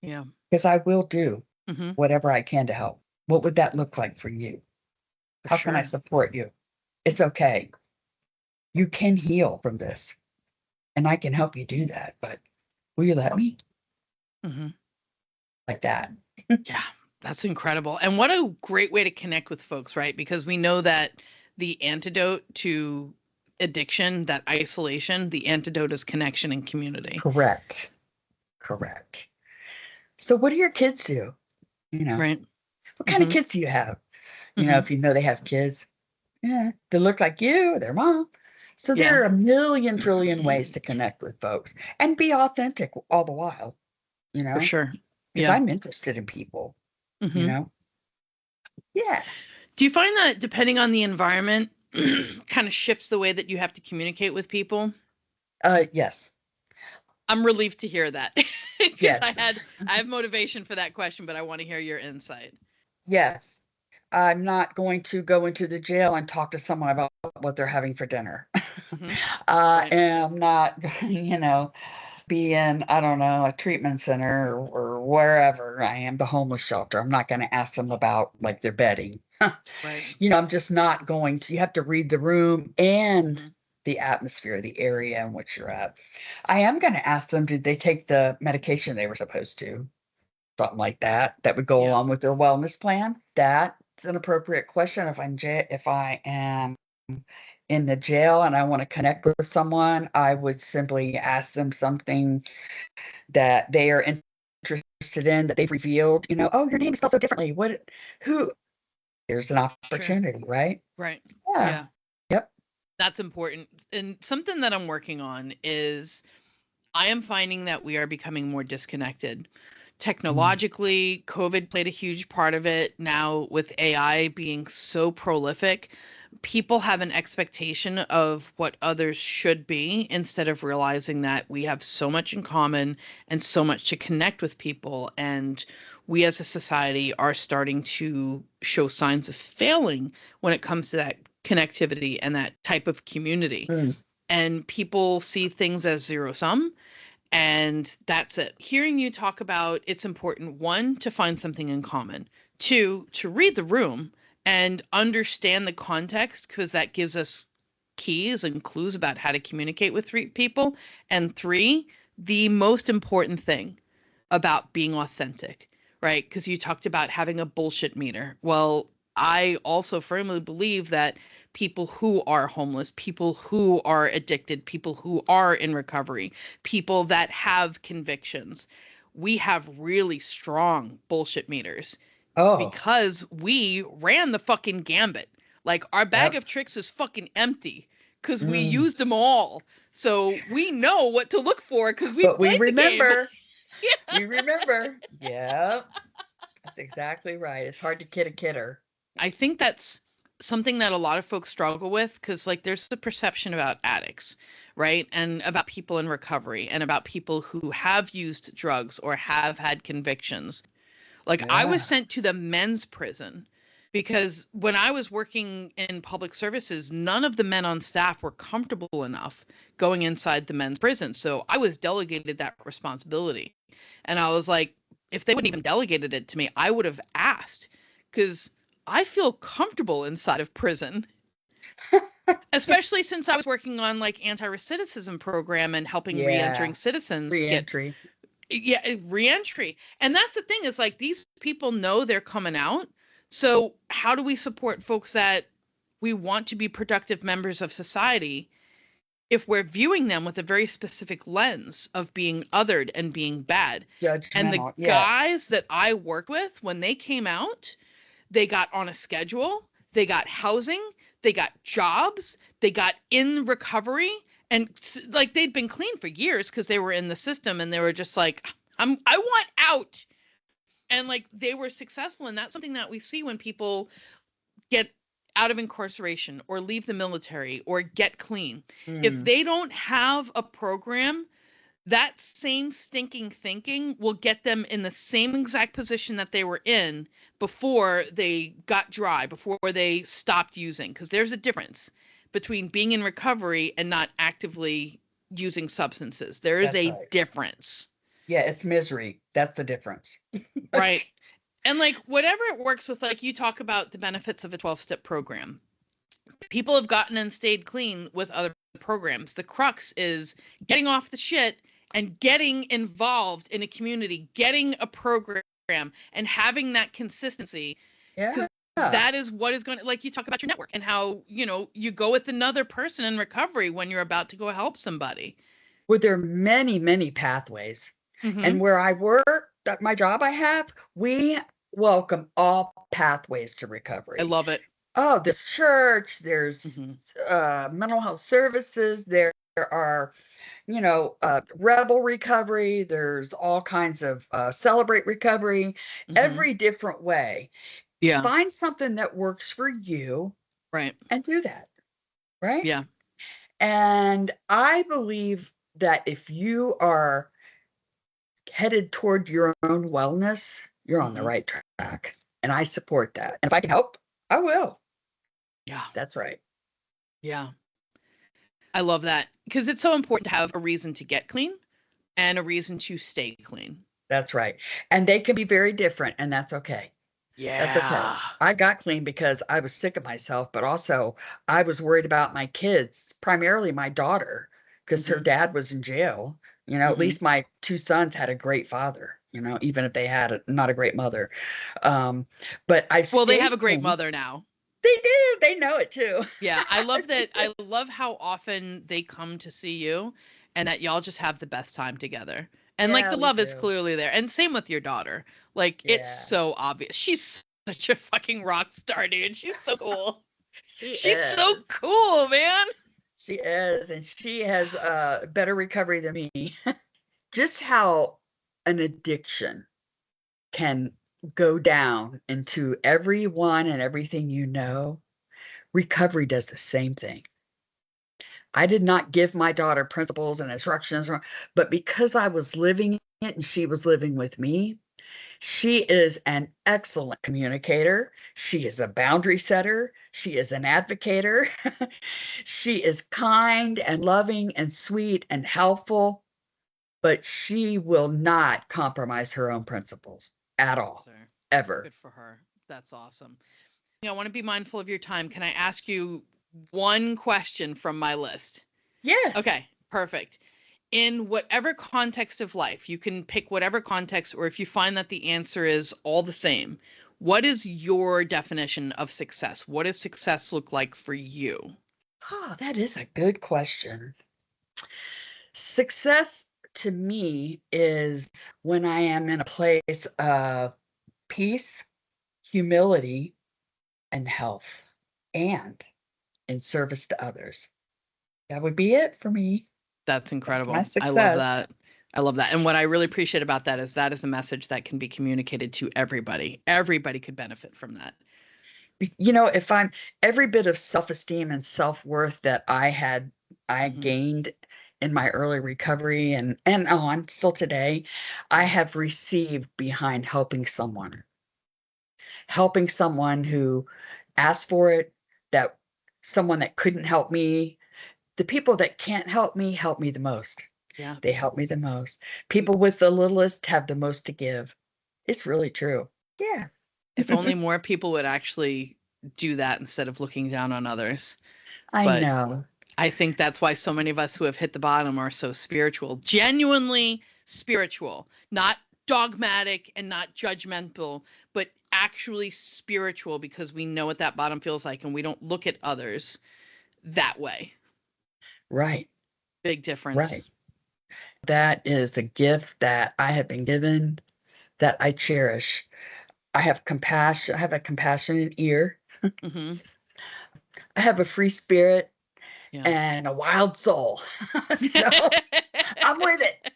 Speaker 1: Yeah.
Speaker 2: Because I will do
Speaker 1: Mm-hmm.
Speaker 2: whatever I can to help. What would that look like for you?
Speaker 1: For
Speaker 2: How can I
Speaker 1: sure.
Speaker 2: support you? It's okay. You can heal from this, and I can help you do that, but will you let me?
Speaker 1: Mm-hmm.
Speaker 2: Like that.
Speaker 1: Yeah, that's incredible. And what a great way to connect with folks, right? Because we know that the antidote to addiction, that isolation, the antidote is connection and community.
Speaker 2: Correct. Correct. So what do your kids do? You know,
Speaker 1: Right.
Speaker 2: what kind of
Speaker 1: Mm-hmm.
Speaker 2: kids do you have?
Speaker 1: Mm-hmm.
Speaker 2: If you know they have kids, yeah, they look like you or their mom. So
Speaker 1: Yeah.
Speaker 2: there are a million trillion ways to connect with folks and be authentic all the while, you
Speaker 1: For
Speaker 2: know,
Speaker 1: sure.
Speaker 2: because
Speaker 1: Yeah.
Speaker 2: I'm you people, you
Speaker 1: Mm-hmm.
Speaker 2: know? Yeah.
Speaker 1: Do you find that depending on the environment, kind of shifts the way that you have to communicate with people?
Speaker 2: Yes.
Speaker 1: I'm relieved to hear that because
Speaker 2: Yes.
Speaker 1: I have motivation for that question, but I want to hear your insight.
Speaker 2: Yes. I'm not going to go into the jail and talk to someone about what they're having for dinner.
Speaker 1: Hmm.
Speaker 2: I
Speaker 1: Right.
Speaker 2: am not going, be in, I don't know, a treatment center or wherever I am, the homeless shelter. I'm not going to ask them about like their bedding.
Speaker 1: Right.
Speaker 2: I'm just not going to. You have to read the room and
Speaker 1: Hmm.
Speaker 2: the atmosphere, the area in which you're at. I am going to ask them, did they take the medication they were supposed to? Something like that, that would go
Speaker 1: Yeah.
Speaker 2: along with their wellness plan. That's an appropriate question if I am in the jail and I want to connect with someone, I would simply ask them something that they are interested in, that they've revealed, oh, your name is spelled so differently. Who? There's an
Speaker 1: Sure.
Speaker 2: opportunity, right?
Speaker 1: Right.
Speaker 2: Yeah.
Speaker 1: Yeah.
Speaker 2: Yep.
Speaker 1: That's important. And something that I'm working on is I am finding that we are becoming more disconnected.
Speaker 2: Mm.
Speaker 1: Technologically, COVID played a huge part of it. Now, with AI being so prolific, people have an expectation of what others should be instead of realizing that we have so much in common and so much to connect with people. And we as a society are starting to show signs of failing when it comes to that connectivity and that type of community.
Speaker 2: Mm.
Speaker 1: And people see things as zero sum, and that's it. Hearing you talk about it's important, one, to find something in common, two, to read the room and understand the context, because that gives us keys and clues about how to communicate with people. And three, the most important thing about being authentic, right? Because you talked about having a bullshit meter. Well, I also firmly believe that people who are homeless, people who are addicted, people who are in recovery, people that have convictions, we have really strong bullshit meters
Speaker 2: Oh,
Speaker 1: because we ran the fucking gambit. Like our bag
Speaker 2: yep.
Speaker 1: of tricks is fucking empty because we
Speaker 2: Mm.
Speaker 1: used them all. So we know what to look for because we
Speaker 2: But we
Speaker 1: played the game.
Speaker 2: remember.
Speaker 1: Yeah.
Speaker 2: We remember. Yep. That's exactly right. It's hard to kid a kidder.
Speaker 1: I think that's something that a lot of folks struggle with because, like, there's the perception about addicts, right? And about people in recovery and about people who have used drugs or have had convictions. Like, I was
Speaker 2: Yeah.
Speaker 1: sent to the men's prison because when I was working in public services, none of the men on staff were comfortable enough going inside the men's prison. So I was delegated that responsibility. And I was like, if they wouldn't even delegated it to me, I would have asked because I feel comfortable inside of prison, especially since I was working on like anti-recidivism program and helping
Speaker 2: Yeah.
Speaker 1: re-entering citizens get
Speaker 2: Reentry.
Speaker 1: reentry. And that's the thing is like these people know they're coming out. So how do we support folks that we want to be productive members of society if we're viewing them with a very specific lens of being othered and being bad? And the
Speaker 2: Judgmental. Yes.
Speaker 1: guys that I worked with when they came out, they got on a schedule, they got housing, they got jobs, they got in recovery, and like they'd been clean for years because they were in the system and they were just like, I want out. And like they were successful, and that's something that we see when people get out of incarceration or leave the military or get clean. If
Speaker 2: Mm.
Speaker 1: they don't have a program, that same stinking thinking will get them in the same exact position that they were in before they got dry, before they stopped using. Because there's a difference between being in recovery and not actively using substances. There is
Speaker 2: That's
Speaker 1: a
Speaker 2: right.
Speaker 1: difference,
Speaker 2: Yeah, it's misery. That's the difference.
Speaker 1: right? And like whatever it works with, like you talk about the benefits of a 12-step program. People have gotten and stayed clean with other programs. The crux is getting off the shit and getting involved in a community, getting a program and having that consistency,
Speaker 2: Yeah.
Speaker 1: because that is what is going to, like you talk about your network and how, you go with another person in recovery when you're about to go help somebody.
Speaker 2: Well, there are many, many pathways.
Speaker 1: Mhm.
Speaker 2: And where I work, that my job I have, we welcome all pathways to
Speaker 1: I
Speaker 2: recovery.
Speaker 1: love it.
Speaker 2: Oh, there's church, there's
Speaker 1: Mhm.
Speaker 2: mental health services, there are, rebel recovery, there's all kinds of celebrate recovery,
Speaker 1: Mhm.
Speaker 2: every different way.
Speaker 1: Yeah.
Speaker 2: Find something that works for you
Speaker 1: Right.
Speaker 2: and do that, right?
Speaker 1: Yeah.
Speaker 2: And I believe that if you are headed toward your own wellness, you're on the
Speaker 1: Mhm.
Speaker 2: right track. And I support that. And if I can help, I will.
Speaker 1: Yeah.
Speaker 2: That's right.
Speaker 1: Yeah. I love that because it's so important to have a reason to get clean and a reason to stay clean.
Speaker 2: That's right. And they can be very different, and that's okay. That's okay.
Speaker 1: Yeah.
Speaker 2: I got clean because I was sick of myself, but also I was worried about my kids, primarily my daughter, because her
Speaker 1: Mhm.
Speaker 2: dad was in jail. At
Speaker 1: Mhm.
Speaker 2: least my two sons had a great father, even if they had not a great mother. Um, but I
Speaker 1: Well, they have
Speaker 2: stayed
Speaker 1: a great
Speaker 2: clean.
Speaker 1: mother now.
Speaker 2: They do. They know it too.
Speaker 1: Yeah, I love that. I love how often they come to see you and that y'all just have the best time together. And like
Speaker 2: Yeah,
Speaker 1: the
Speaker 2: we
Speaker 1: love is
Speaker 2: do.
Speaker 1: clearly there. And same with your daughter. Like it's
Speaker 2: Yeah,
Speaker 1: so obvious. She's such a fucking rock star, dude. She's so cool.
Speaker 2: she
Speaker 1: She's so
Speaker 2: is.
Speaker 1: cool, man.
Speaker 2: She is, and she has better recovery than me. Just how an addiction can go down into everyone and everything you know, recovery does the same thing. I did not give my daughter principles and instructions, but because I was living it and she was living with me, she is an excellent communicator. She is a boundary setter. She is an advocator. She is kind and loving and sweet and helpful, but she will not compromise her own principles at all,
Speaker 1: Sir,
Speaker 2: ever.
Speaker 1: good for her. That's awesome. I want to be mindful of your time. Can I ask you one question from my list?
Speaker 2: Yes.
Speaker 1: Okay, perfect. In whatever context of life, you can pick whatever context, or if you find that the answer is all the same, what is your definition of success? What does success look like for you?
Speaker 2: Oh, that is a good question. Success to me is when I am in a place of peace, humility, and health, and in service to others. That would be it for me.
Speaker 1: That's
Speaker 2: That's my
Speaker 1: incredible. I love
Speaker 2: success.
Speaker 1: that. I love that. And what I really appreciate about that is a message that can be communicated to everybody. Everybody could benefit from that.
Speaker 2: If I'm every bit of self-esteem and self-worth that I
Speaker 1: Hmm.
Speaker 2: gained in my early recovery and on still today, I
Speaker 1: Yeah.
Speaker 2: have received behind helping someone who asked for it, that someone that couldn't help me. The people that can't help me the most.
Speaker 1: Yeah.
Speaker 2: They help me the most. People with the littlest have the most to give. It's really true. Yeah.
Speaker 1: If only more people would actually do that instead of looking down on others.
Speaker 2: I
Speaker 1: But
Speaker 2: know.
Speaker 1: I think that's why so many of us who have hit the bottom are so spiritual, genuinely spiritual, not dogmatic and not judgmental, but actually spiritual because we know what that bottom feels like and we don't look at others that way.
Speaker 2: Right.
Speaker 1: Big
Speaker 2: Right.
Speaker 1: difference.
Speaker 2: That is a gift that I have been given that I cherish. I have compassion. I have a compassionate ear.
Speaker 1: Hmm.
Speaker 2: I have a free spirit
Speaker 1: Yeah.
Speaker 2: and a wild soul. So I'm with it.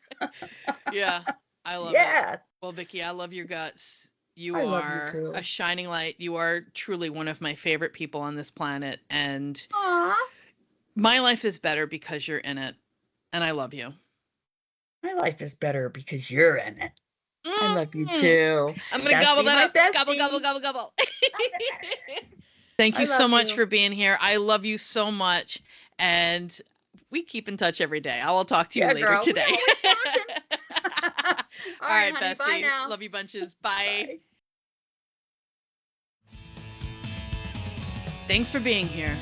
Speaker 1: Yeah, I love it.
Speaker 2: Yeah.
Speaker 1: Well, Vickie, I love your guts. You
Speaker 2: I love you
Speaker 1: are a
Speaker 2: too.
Speaker 1: shining light. You are truly one of my favorite people on this planet. And
Speaker 2: Aw.
Speaker 1: my life is better because you're in it. And I love you.
Speaker 2: My life is better because you're in it. I love you
Speaker 1: Mm.
Speaker 2: too.
Speaker 1: I'm going to
Speaker 2: Gotta
Speaker 1: gobble
Speaker 2: be
Speaker 1: that
Speaker 2: my
Speaker 1: up. Gobble, gobble,
Speaker 2: bestie.
Speaker 1: gobble, gobble. Thank
Speaker 2: I
Speaker 1: you so
Speaker 2: love
Speaker 1: much
Speaker 2: you.
Speaker 1: for being here. I love you so much. And we keep in touch every day. I will talk to you
Speaker 2: Yeah,
Speaker 1: later
Speaker 2: girl. We
Speaker 1: today.
Speaker 2: always talking. All
Speaker 1: All
Speaker 2: right,
Speaker 1: right,
Speaker 2: honey. Bye
Speaker 1: bestie.
Speaker 2: now.
Speaker 1: Love you bunches. Bye.
Speaker 2: Bye.
Speaker 1: Thanks for being here.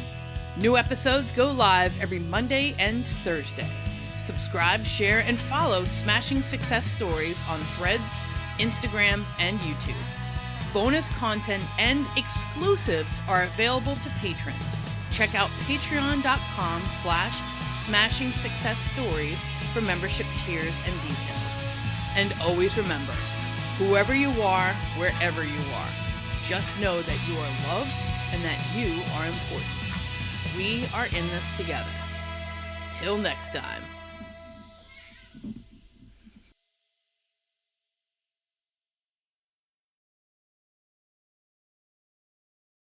Speaker 1: New episodes go live every Monday and Thursday. Subscribe, share, and follow Smashing Success Stories on Threads, Instagram, and YouTube. Bonus content and exclusives are available to patrons. Check out patreon.com/Smashing Success Stories for membership tiers and details. And always remember, whoever you are, wherever you are, just know that you are loved and that you are important. We are in this together. Till next time.